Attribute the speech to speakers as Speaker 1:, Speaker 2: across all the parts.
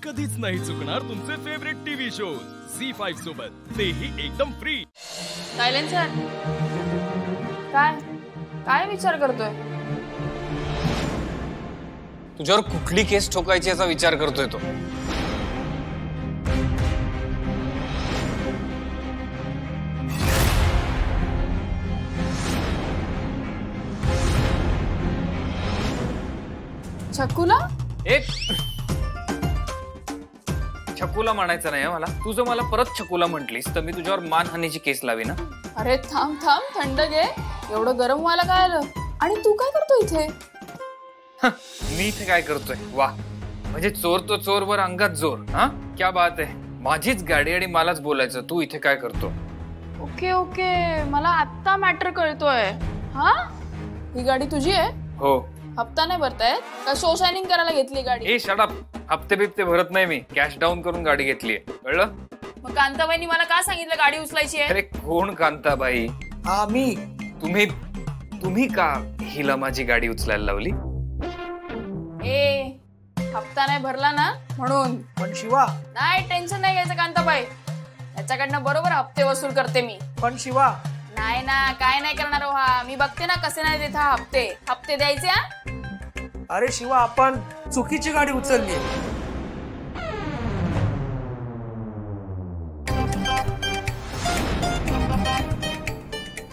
Speaker 1: कधीच नाही चुकणार तुमचे फेवरेट टीव्ही शोज झी5 सोबत, तेही एकदम फ्री.
Speaker 2: सायलेन्सर, काय काय विचार करतोय?
Speaker 3: तुझ्यावर कुठली केस ठोकायची याचा विचार करतोय तो.
Speaker 2: छकुला?
Speaker 3: एक छकुला म्हणायचं नाही मला. तू जर मला परत छकुला म्हटलीस तर मी तुझ्यावर मानहानीची केस लावी ना.
Speaker 2: अरे थांब थांब, थंड घे. एवढं गरम व्हायला काय आलं? आणि तू काय करतो इथे?
Speaker 3: मी इथे काय करतोय? वा, म्हणजे चोर तो चोर वर अंगात जोर. हा, क्या बात आहे. माझीच गाडी आणि मलाच बोलायचं. तू इथे काय करतो?
Speaker 2: ओके ओके, मला आत्ता मॅटर कळतोय. हा, ही गाडी तुझी आहे?
Speaker 3: हो.
Speaker 2: हप्ता नाही भरतायत का? शो शायनिंग करायला घेतली गाडी?
Speaker 3: ए शट अप. हप्ते बिप्ते भरत नाही मी. कॅश डाऊन करून गाडी घेतलीये, कळलं?
Speaker 2: मग कांताबाईंनी मला का सांगितलं गाडी उचलायची आहे?
Speaker 3: अरे कोण कांताबाई?
Speaker 4: हा मी.
Speaker 3: तुम्ही का हिला माझी गाडी उचलायला लावली?
Speaker 2: ए, हप्ता नाही भरला ना म्हणून.
Speaker 4: पण शिवा.
Speaker 2: नाही, टेन्शन नाही घ्यायचं कांताबाई. याच्याकडनं बरोबर हप्ते वसूल करते मी.
Speaker 4: पण शिवा.
Speaker 2: नाही ना, काय नाही करणार हो. हा, मी बघते ना कसे नाही देत हा हप्ते द्यायचे. हा,
Speaker 4: अरे शिवा, आपण चुकीची गाडी उचलली.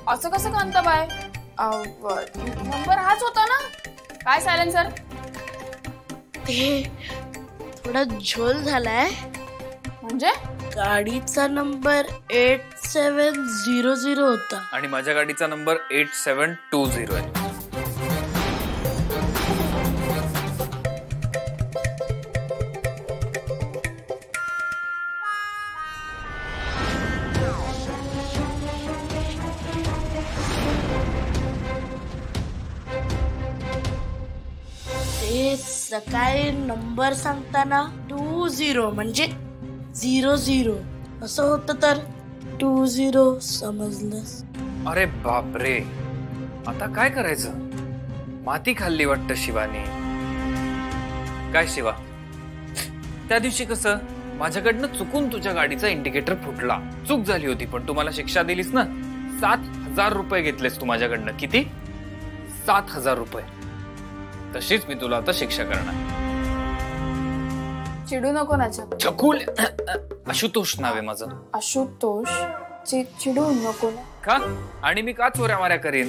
Speaker 2: असं कसं कांताबाई? नंबर हाच होता ना? काय सायलेन्सर?
Speaker 5: ते थोडा झोल झालाय.
Speaker 2: म्हणजे
Speaker 5: गाडीचा नंबर 8700 होता
Speaker 3: आणि माझ्या गाडीचा नंबर 8720 आहे.
Speaker 5: ते सकाळी नंबर सांगताना 20 म्हणजे 00 असं होतं तर 20 समजलंस.
Speaker 3: अरे बापरे, आता काय करायचं? माती खाल्ली वाटतं शिवानी. काय शिवा, त्या दिवशी कसं माझ्याकडनं चुकून तुझ्या गाडीचा इंडिकेटर फुटला. चूक झाली होती, पण तू मला शिक्षा दिलीस ना. 7000 रुपये घेतलेस तू माझ्याकडनं. किती? 7000 रुपये. तशीच मी तुला आता शिक्षा करणार.
Speaker 2: चिडू नको ना
Speaker 3: छकुल. आशुतोष नाव आहे माझं.
Speaker 2: आशुतोष? चिडू नको ना.
Speaker 3: का? आणि मी का चोऱ्या माऱ्या करीन?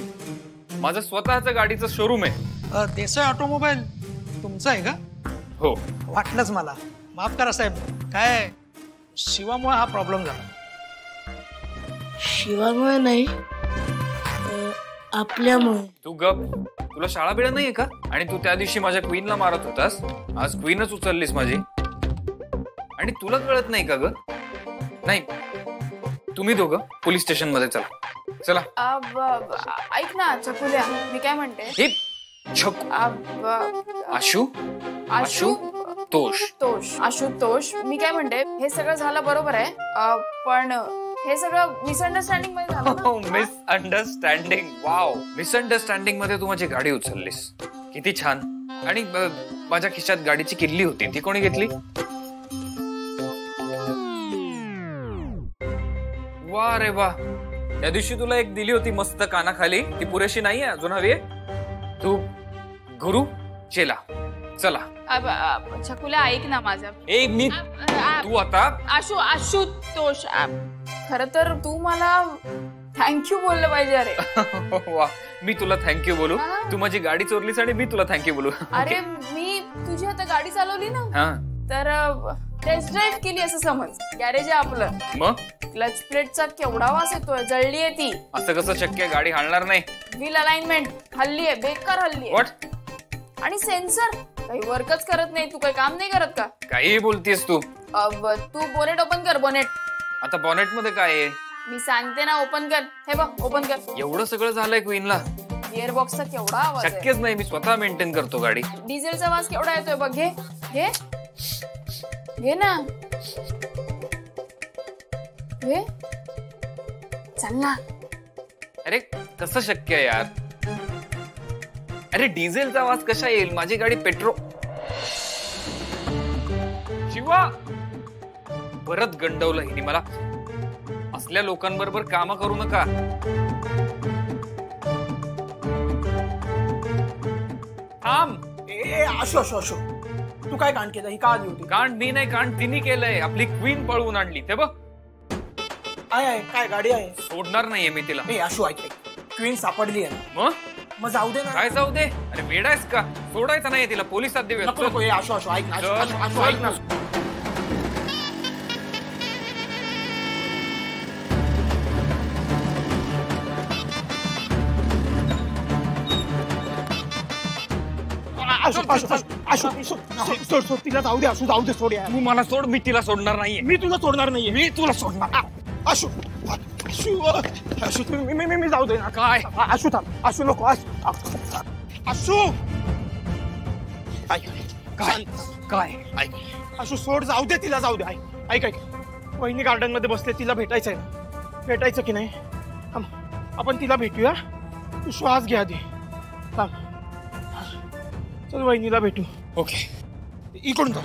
Speaker 3: माझं स्वतःचं गाडीचं शोरूम आहे.
Speaker 4: देसाई ऑटोमोबाईल तुमचं आहे का?
Speaker 3: हो.
Speaker 4: वाटलंच मला. माफ करा साहेब. काय शिवामुळे हा प्रॉब्लेम झाला?
Speaker 5: शिवामुळे नाही, आपल्यामुळे.
Speaker 3: तू गप. तुला शाळा बिळा नाहीये का? आणि तू त्या दिवशी माझ्या क्वीनला मारत होतास. आज क्वीनच उचललीस माझी. आणि तुला कळत नाही का ग? नाही, तुम्ही दोघं पोलीस स्टेशन मध्ये चला. चला.
Speaker 2: ऐक ना छकुल्या, मी काय म्हणते. आशुतोष, मी काय म्हणते, हे सगळं झालं बरोबर आहे, पण हे सगळं मिसअंडरस्टँडिंग मध्ये झालं.
Speaker 3: मिसअंडरस्टँडिंग? वाव. मिसअंडरस्टँडिंग मध्ये तू माझी गाडी उचललीस. किती छान. आणि माझ्या खिशात गाडीची किल्ली होती, ती कोणी घेतली? वा रे वा. त्या दिवशी तुला एक दिली होती मस्त कानाखाली, ती पुरेशी नाहीये, अजून हवी आहे? तू गुरु चेला. चला.
Speaker 2: छकुल्या ऐक ना माझं.
Speaker 3: तू आता
Speaker 2: आशुतोष, खर तर तू मला थँक्यू बोललं पाहिजे. अरे
Speaker 3: वा, मी तुला थँक्यू बोलू? तू माझी गाडी चोरलीस आणि मी तुला थँक्यू बोलू?
Speaker 2: अरे मी तुझी आता गाडी चालवली ना, तर टेस्ट ड्राईव्ह केली असं समज. गॅरेज आहे आपलं.
Speaker 3: मग
Speaker 2: क्लच प्लेटचा केवढा वास येतोय, जळलीये ती.
Speaker 3: असं कसं शक्य? गाडी हालणार नाही.
Speaker 2: व्हील अलाइनमेंट हल्ली आहे, बेकार हल्ली आहे. आणि सेन्सर काही वर्कच करत नाही. तू काही काम नाही करत का?
Speaker 3: काही बोलतेस तू?
Speaker 2: तू बोनेट ओपन कर. बोनेट.
Speaker 3: आता बॉनेट मध्ये काय आहे?
Speaker 2: मी सांगते ना, ओपन कर. हे बघ, ओपन कर.
Speaker 3: एवढं सगळं झालंय क्वीनला?
Speaker 2: गिअर बॉक्सचा केवढा आवाज.
Speaker 3: शक्यच नाही, मी स्वतः मेंटेन करतो गाडी.
Speaker 2: डिझेलचा वास केवढा येतोय बघ. घे घे घे ना, घे. चल ना.
Speaker 3: अरे कसं शक्य आहे यार? अरे डिझेलचा आवाज कशा येईल? माझी गाडी पेट्रोल. शिवा परत गंडवलं हिने मला. असल्या लोकांबरोबर काम करू नका. थांब.
Speaker 6: ए आशू आशू आशू, तू काय कांड केलं? ही का आली होती?
Speaker 3: कांड मी नाही, कांड तिने केलंय. आपली क्वीन पळवून आणली. ते बघ.
Speaker 6: आहे काय गाडी आहे?
Speaker 3: सोडणार नाहीये मी तिला.
Speaker 6: ए आशू ऐक, क्वीन सापडली आहे ना, मग जाऊ दे ना.
Speaker 3: काय जाऊ दे? अरे वेडायस का? सोडायचं नाही तिला, पोलिसात देऊया.
Speaker 6: नको नको, ए आशू आशू ऐक ना, आशू ऐक ना. सोड सोड तिला, जाऊ दे आशू, जाऊ दे, सोड यार.
Speaker 3: तू मला सोड, मी तिला सोडणार नाहीये.
Speaker 6: मी तुला सोडणार नाहीये.
Speaker 3: मी तुला सोडणार.
Speaker 6: आशू आशू आशू, मी जाऊ दे ना.
Speaker 3: काय?
Speaker 6: आशू थांब, आशू नको, आशू ऐक.
Speaker 3: काय? काय?
Speaker 6: ऐक आशू, सोड, जाऊ दे तिला, जाऊ दे. ऐक ऐक वहिनी गार्डन मध्ये बसले, तिला भेटायचंय ना. भेटायचं की नाही? आपण तिला भेटूया. तू श्वास घ्या आधी. थांब, चल वहिनीला भेटू.
Speaker 3: ओके.
Speaker 6: इकडून जाऊ.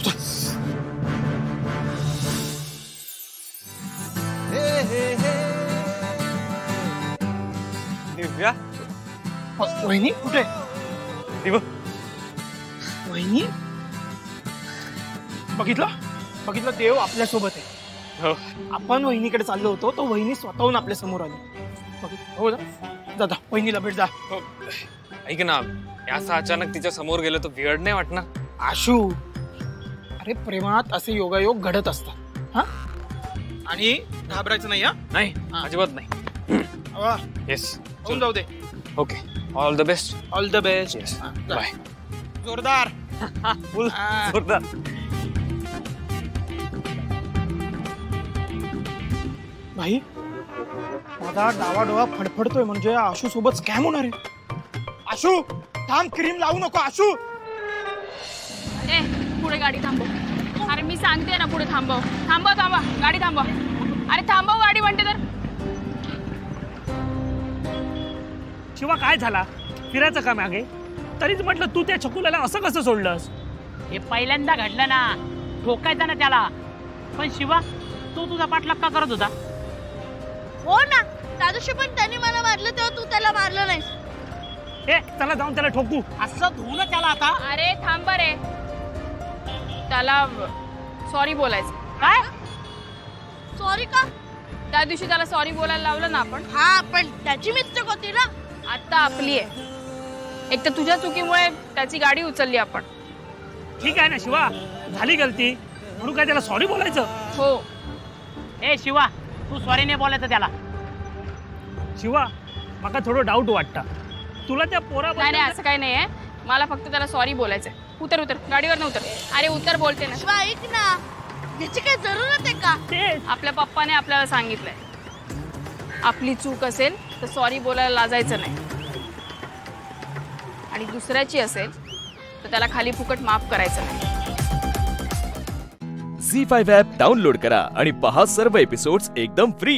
Speaker 3: दिव्या,
Speaker 6: वहिनी कुठे?
Speaker 3: दिव्या,
Speaker 6: वहिनी बघितलं बघितलं, देव आपल्या सोबत आहे.
Speaker 3: हो.
Speaker 6: आपण वहिनीकडे चाललो होतो, तो वहिनी स्वतःहून आपल्या समोर आली. हो ना, दादा वहिनीला भेट जा.
Speaker 3: हो. ऐक ना, असं अचानक तिच्या समोर गेलं तर वेळ नाही वाटणार?
Speaker 6: आशू, अरे प्रेमात असे योगायोग घडत असतात. हा, आणि घाबरायचं नाही. हा
Speaker 3: नाही, अजिबात नाही. येस,
Speaker 6: होऊन जाऊ दे.
Speaker 3: Okay. All the best.
Speaker 6: All the best.
Speaker 3: Yes, bye.
Speaker 6: जोरदार.
Speaker 3: फुल जोरदार.
Speaker 6: भाई, माझा डावा डोळा फडफडतोय, म्हणजे आशू सोबत स्कॅम होणार आहे. आशू थांब, क्रीम लावू नको. आशू,
Speaker 2: ए पुढे गाडी थांबव. अरे मी सांगते ना, पुढे थांबव. थांबा गाडी थांबवा. अरे थांबव गाडी म्हणते तर.
Speaker 7: शिवा काय झाला? फिरायचं का मागे? तरीच म्हटलं तू त्या छकुल्याला असं कसं सोडलंस?
Speaker 8: हे पहिल्यांदा घडलं ना, ठोकायचं ना त्याला. पण शिवा, तू तुझा पाठलाग का करत होता?
Speaker 5: हो ना, त्या दिवशी पण त्याने मला मारलं तेव्हा तू त्याला मारलं नाहीस.
Speaker 7: ए चला जाऊन त्याला ठोकू.
Speaker 8: असं धुऊ ना त्याला आता.
Speaker 2: अरे थांब रे, त्याला सॉरी बोलायचं.
Speaker 8: काय?
Speaker 5: सॉरी का?
Speaker 2: त्या दिवशी त्याला सॉरी बोलायला लावलं ना आपण.
Speaker 5: हा, पण त्याची मिस्टेक होती ना.
Speaker 2: आता आपली आहे. एक तर तुझ्या चुकीमुळे त्याची गाडी उचलली आपण.
Speaker 7: ठीक आहे ना शिवा, झाली गलती म्हणून काय त्याला सॉरी बोलायचं?
Speaker 2: हो.
Speaker 8: ए शिवा, तू सॉरी नाही बोलायचं त्याला.
Speaker 7: शिवा, मला थोडं डाऊट वाटतं तुला त्या पोरा.
Speaker 2: नाही असं काही नाहीये, मला फक्त त्याला सॉरी बोलायचंय. उतर गाडीवर न उतर. अरे उतर बोलते ना.
Speaker 5: शिवा ऐक ना, याची काय जरूरत आहे का?
Speaker 7: ते
Speaker 2: आपल्या पप्पाने आपल्याला सांगितलंय, आपली चूक असेल तर सॉरी बोलायला लाजायचं नाही, आणि दुसऱ्याची असेल तर त्याला खाली फुकट माफ करायचं नाही.
Speaker 1: झी5 ॲप डाउनलोड करा आणि पहा सर्व एपिसोड्स एकदम फ्री.